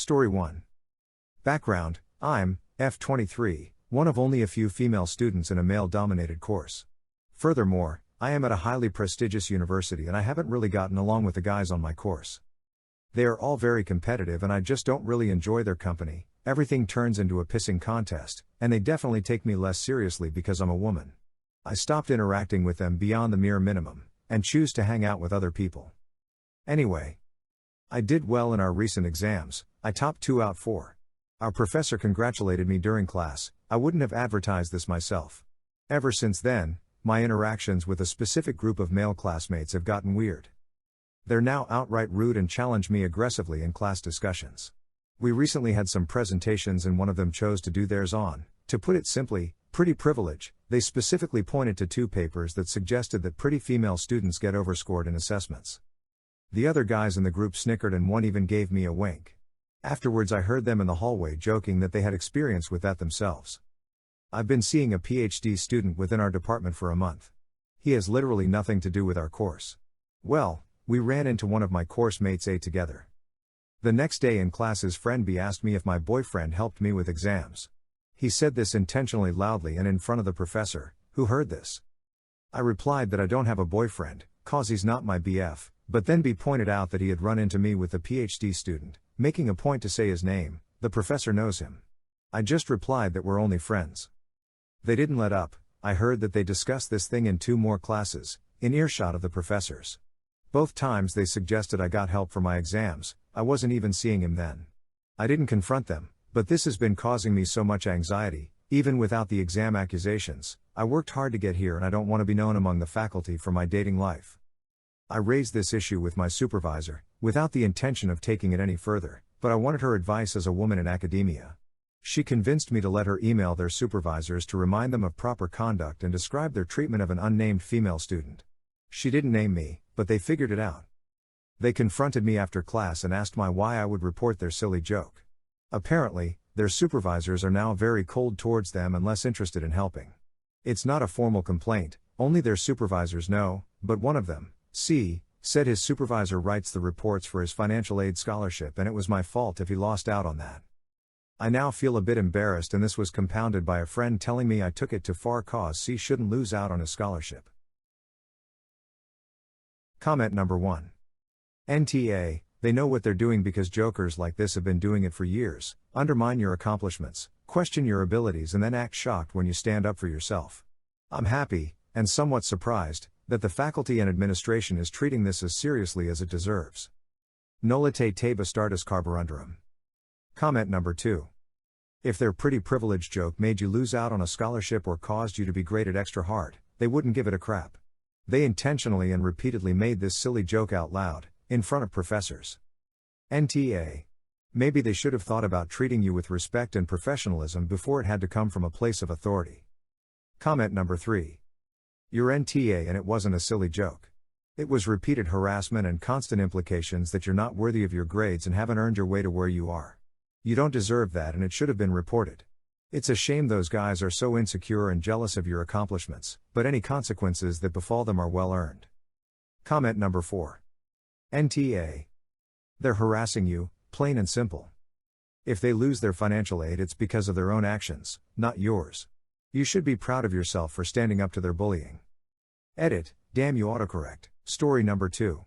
Story 1. Background: I'm F23, one of only a few female students in a male-dominated course. Furthermore, I am at a highly prestigious university and I haven't really gotten along with the guys on my course. They are all very competitive and I just don't really enjoy their company. Everything turns into a pissing contest, and they definitely take me less seriously because I'm a woman. I stopped interacting with them beyond the mere minimum, and choose to hang out with other people. Anyway, I did well in our recent exams. I topped 2 out 4. Our professor congratulated me during class. I wouldn't have advertised this myself. Ever since then, my interactions with a specific group of male classmates have gotten weird. They're now outright rude and challenge me aggressively in class discussions. We recently had some presentations and one of them chose to do theirs on, to put it simply, pretty privilege. They specifically pointed to 2 papers that suggested that pretty female students get overscored in assessments. The other guys in the group snickered and one even gave me a wink. Afterwards I heard them in the hallway joking that they had experience with that themselves. I've been seeing a PhD student within our department for a month. He has literally nothing to do with our course. Well, we ran into one of my course mates A together. The next day in class his friend B asked me if my boyfriend helped me with exams. He said this intentionally loudly and in front of the professor, who heard this. I replied that I don't have a boyfriend, cause he's not my BF, but then B pointed out that he had run into me with the PhD student, making a point to say his name. The professor knows him. I just replied that we're only friends. They didn't let up. I heard that they discussed this thing in 2 more classes, in earshot of the professors. Both times they suggested I got help for my exams. I wasn't even seeing him then. I didn't confront them, but this has been causing me so much anxiety. Even without the exam accusations, I worked hard to get here and I don't want to be known among the faculty for my dating life. I raised this issue with my supervisor, without the intention of taking it any further, but I wanted her advice as a woman in academia. She convinced me to let her email their supervisors to remind them of proper conduct and describe their treatment of an unnamed female student. She didn't name me, but they figured it out. They confronted me after class and asked me why I would report their silly joke. Apparently, their supervisors are now very cold towards them and less interested in helping. It's not a formal complaint, only their supervisors know, but one of them, C, said his supervisor writes the reports for his financial aid scholarship and it was my fault if he lost out on that. I now feel a bit embarrassed and this was compounded by a friend telling me I took it too far cause C shouldn't lose out on his scholarship. Comment number 1. NTA, they know what they're doing because jokers like this have been doing it for years, undermine your accomplishments, question your abilities and then act shocked when you stand up for yourself. I'm happy, and somewhat surprised, that the faculty and administration is treating this as seriously as it deserves. Nolite te bastardos carborundarum. Comment number 2. If their pretty privilege joke made you lose out on a scholarship or caused you to be graded extra hard, they wouldn't give it a crap. They intentionally and repeatedly made this silly joke out loud, in front of professors. NTA. Maybe they should have thought about treating you with respect and professionalism before it had to come from a place of authority. Comment number 3. You're NTA and it wasn't a silly joke. It was repeated harassment and constant implications that you're not worthy of your grades and haven't earned your way to where you are. You don't deserve that and it should have been reported. It's a shame those guys are so insecure and jealous of your accomplishments, but any consequences that befall them are well earned. Comment number 4. NTA. They're harassing you, plain and simple. If they lose their financial aid it's because of their own actions, not yours. You should be proud of yourself for standing up to their bullying. Edit, damn you autocorrect. Story number 2.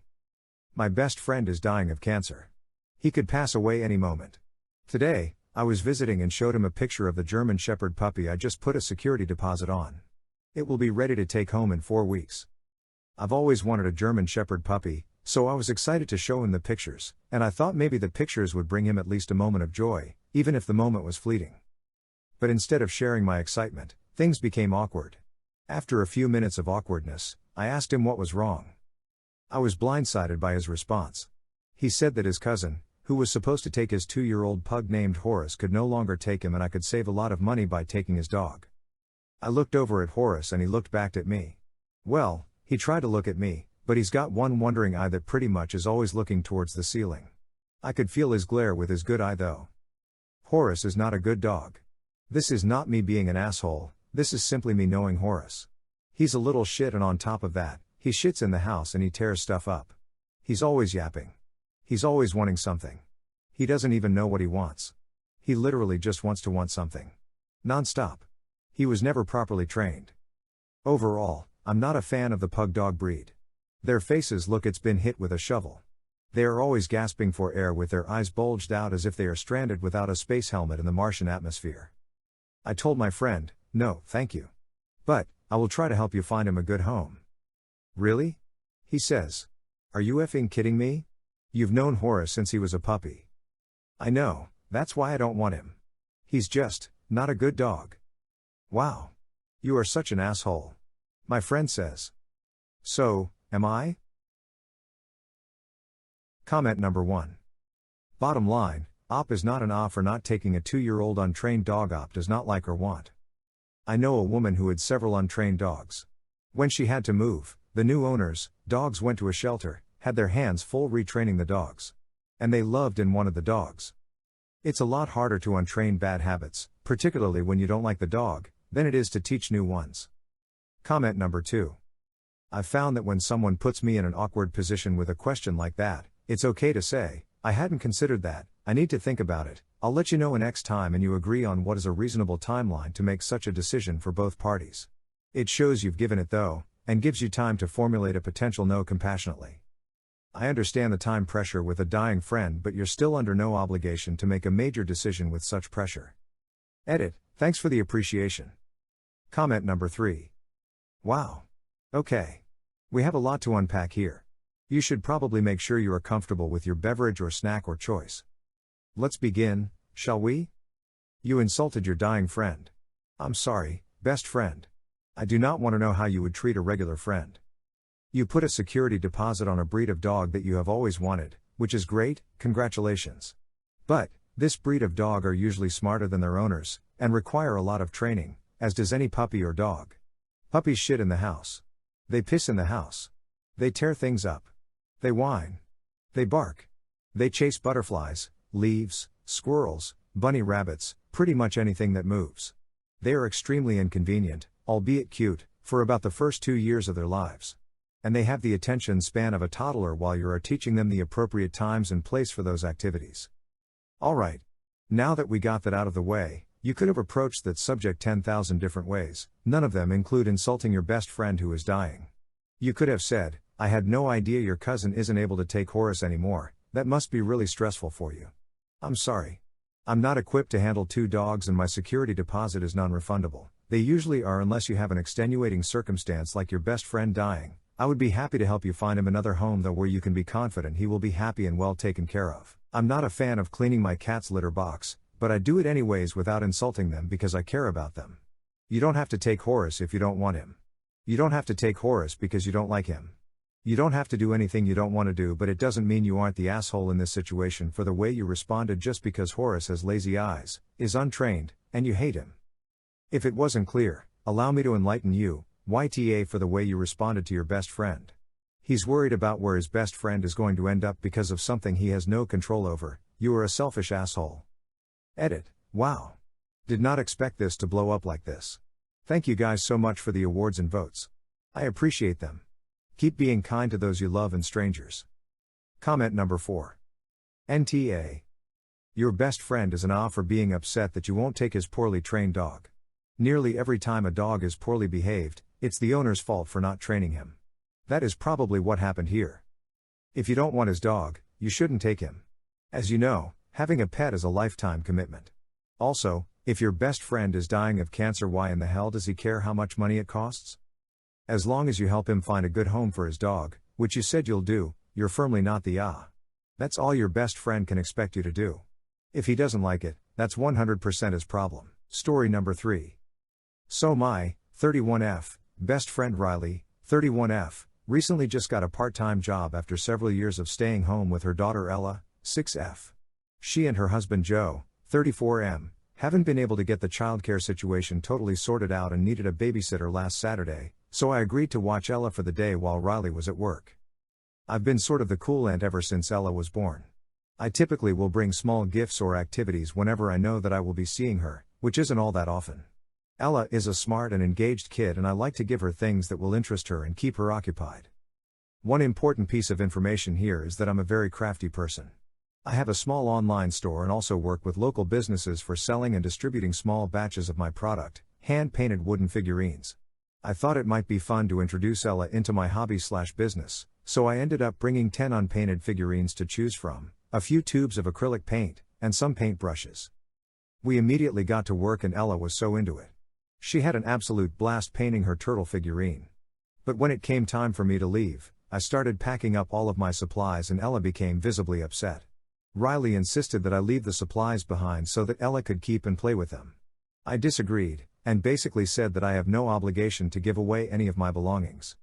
My best friend is dying of cancer. He could pass away any moment. Today, I was visiting and showed him a picture of the German Shepherd puppy I just put a security deposit on. It will be ready to take home in 4 weeks. I've always wanted a German Shepherd puppy, so I was excited to show him the pictures, and I thought maybe the pictures would bring him at least a moment of joy, even if the moment was fleeting. But instead of sharing my excitement, things became awkward. After a few minutes of awkwardness, I asked him what was wrong. I was blindsided by his response. He said that his cousin, who was supposed to take his 2-year-old pug named Horace, could no longer take him and I could save a lot of money by taking his dog. I looked over at Horace and he looked back at me. Well, he tried to look at me, but he's got one wandering eye that pretty much is always looking towards the ceiling. I could feel his glare with his good eye though. Horace is not a good dog. This is not me being an asshole, this is simply me knowing Horace. He's a little shit and on top of that, he shits in the house and he tears stuff up. He's always yapping. He's always wanting something. He doesn't even know what he wants. He literally just wants to want something. Non-stop. He was never properly trained. Overall, I'm not a fan of the pug dog breed. Their faces look it's been hit with a shovel. They are always gasping for air with their eyes bulged out as if they are stranded without a space helmet in the Martian atmosphere. I told my friend, no, thank you. But, I will try to help you find him a good home. Really? He says. Are you effing kidding me? You've known Horace since he was a puppy. I know, that's why I don't want him. He's just, not a good dog. Wow. You are such an asshole. My friend says. So, am I? Comment number 1. Bottom line, Op is not an A for not taking a 2-year-old untrained dog Op does not like or want. I know a woman who had several untrained dogs. When she had to move, the new owners, dogs went to a shelter, had their hands full retraining the dogs. And they loved and wanted the dogs. It's a lot harder to untrain bad habits, particularly when you don't like the dog, than it is to teach new ones. Comment number 2. I've found that when someone puts me in an awkward position with a question like that, it's okay to say, I hadn't considered that, I need to think about it, I'll let you know in X time, and you agree on what is a reasonable timeline to make such a decision for both parties. It shows you've given it though, and gives you time to formulate a potential no compassionately. I understand the time pressure with a dying friend, but you're still under no obligation to make a major decision with such pressure. Edit, thanks for the appreciation. Comment number 3. Wow. Okay. We have a lot to unpack here. You should probably make sure you are comfortable with your beverage or snack or choice. Let's begin, shall we? You insulted your dying friend. I'm sorry, best friend. I do not want to know how you would treat a regular friend. You put a security deposit on a breed of dog that you have always wanted, which is great, congratulations. But, this breed of dog are usually smarter than their owners, and require a lot of training, as does any puppy or dog. Puppies shit in the house. They piss in the house. They tear things up. They whine. They bark. They chase butterflies, leaves, squirrels, bunny rabbits, pretty much anything that moves. They are extremely inconvenient, albeit cute, for about the first 2 years of their lives. And they have the attention span of a toddler while you are teaching them the appropriate times and place for those activities. Alright. Now that we got that out of the way, you could have approached that subject 10,000 different ways, none of them include insulting your best friend who is dying. You could have said, I had no idea your cousin isn't able to take Horace anymore, that must be really stressful for you. I'm sorry. I'm not equipped to handle 2 dogs and my security deposit is non-refundable. They usually are unless you have an extenuating circumstance like your best friend dying. I would be happy to help you find him another home though where you can be confident he will be happy and well taken care of. I'm not a fan of cleaning my cat's litter box, but I do it anyways without insulting them because I care about them. You don't have to take Horace if you don't want him. You don't have to take Horace because you don't like him. You don't have to do anything you don't want to do, but it doesn't mean you aren't the asshole in this situation for the way you responded just because Horace has lazy eyes, is untrained, and you hate him. If it wasn't clear, allow me to enlighten you, YTA, for the way you responded to your best friend. He's worried about where his best friend is going to end up because of something he has no control over. You are a selfish asshole. Edit. Wow. Did not expect this to blow up like this. Thank you guys so much for the awards and votes. I appreciate them. Keep being kind to those you love and strangers. Comment number 4. NTA. Your best friend is an A for being upset that you won't take his poorly trained dog. Nearly every time a dog is poorly behaved, it's the owner's fault for not training him. That is probably what happened here. If you don't want his dog, you shouldn't take him. As you know, having a pet is a lifetime commitment. Also, if your best friend is dying of cancer, why in the hell does he care how much money it costs? As long as you help him find a good home for his dog, which you said you'll do, you're firmly not the A. That's all your best friend can expect you to do. If he doesn't like it, that's 100% his problem. Story number 3. So my 31F best friend Riley, 31F, recently just got a part-time job after several years of staying home with her daughter Ella, 6F. She and her husband Joe, 34M, haven't been able to get the childcare situation totally sorted out and needed a babysitter last Saturday, so I agreed to watch Ella for the day while Riley was at work. I've been sort of the cool aunt ever since Ella was born. I typically will bring small gifts or activities whenever I know that I will be seeing her, which isn't all that often. Ella is a smart and engaged kid and I like to give her things that will interest her and keep her occupied. One important piece of information here is that I'm a very crafty person. I have a small online store and also work with local businesses for selling and distributing small batches of my product, hand-painted wooden figurines. I thought it might be fun to introduce Ella into my hobby/business, so I ended up bringing 10 unpainted figurines to choose from, a few tubes of acrylic paint, and some paint brushes. We immediately got to work and Ella was so into it. She had an absolute blast painting her turtle figurine. But when it came time for me to leave, I started packing up all of my supplies and Ella became visibly upset. Riley insisted that I leave the supplies behind so that Ella could keep and play with them. I disagreed, and basically said that I have no obligation to give away any of my belongings.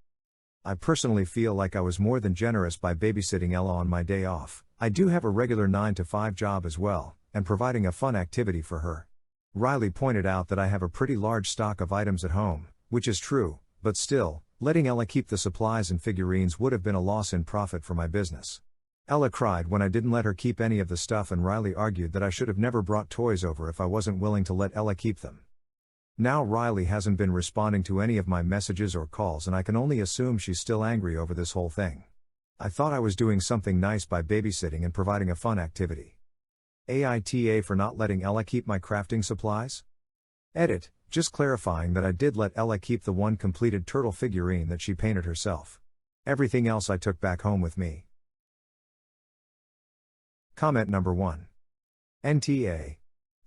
I personally feel like I was more than generous by babysitting Ella on my day off. I do have a regular 9-to-5 job as well, and providing a fun activity for her. Riley pointed out that I have a pretty large stock of items at home, which is true, but still, letting Ella keep the supplies and figurines would have been a loss in profit for my business. Ella cried when I didn't let her keep any of the stuff and Riley argued that I should have never brought toys over if I wasn't willing to let Ella keep them. Now Riley hasn't been responding to any of my messages or calls and I can only assume she's still angry over this whole thing. I thought I was doing something nice by babysitting and providing a fun activity. AITA for not letting Ella keep my crafting supplies? Edit, just clarifying that I did let Ella keep the one completed turtle figurine that she painted herself. Everything else I took back home with me. Comment number 1. NTA.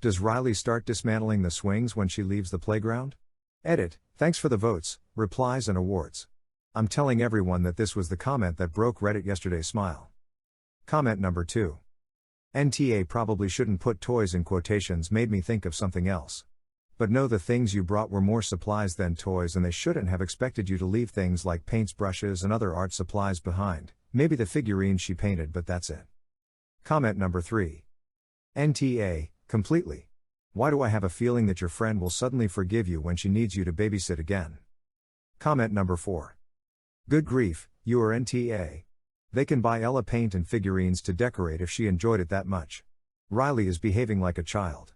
Does Riley start dismantling the swings when she leaves the playground? Edit, thanks for the votes, replies and awards. I'm telling everyone that this was the comment that broke Reddit yesterday's smile. Comment number 2. NTA probably shouldn't put toys in quotations made me think of something else. But no, the things you brought were more supplies than toys and they shouldn't have expected you to leave things like paints, brushes and other art supplies behind, maybe the figurines she painted but that's it. Comment number 3. NTA, completely. Why do I have a feeling that your friend will suddenly forgive you when she needs you to babysit again? Comment number 4. Good grief, you are NTA. They can buy Ella paint and figurines to decorate if she enjoyed it that much. Riley is behaving like a child.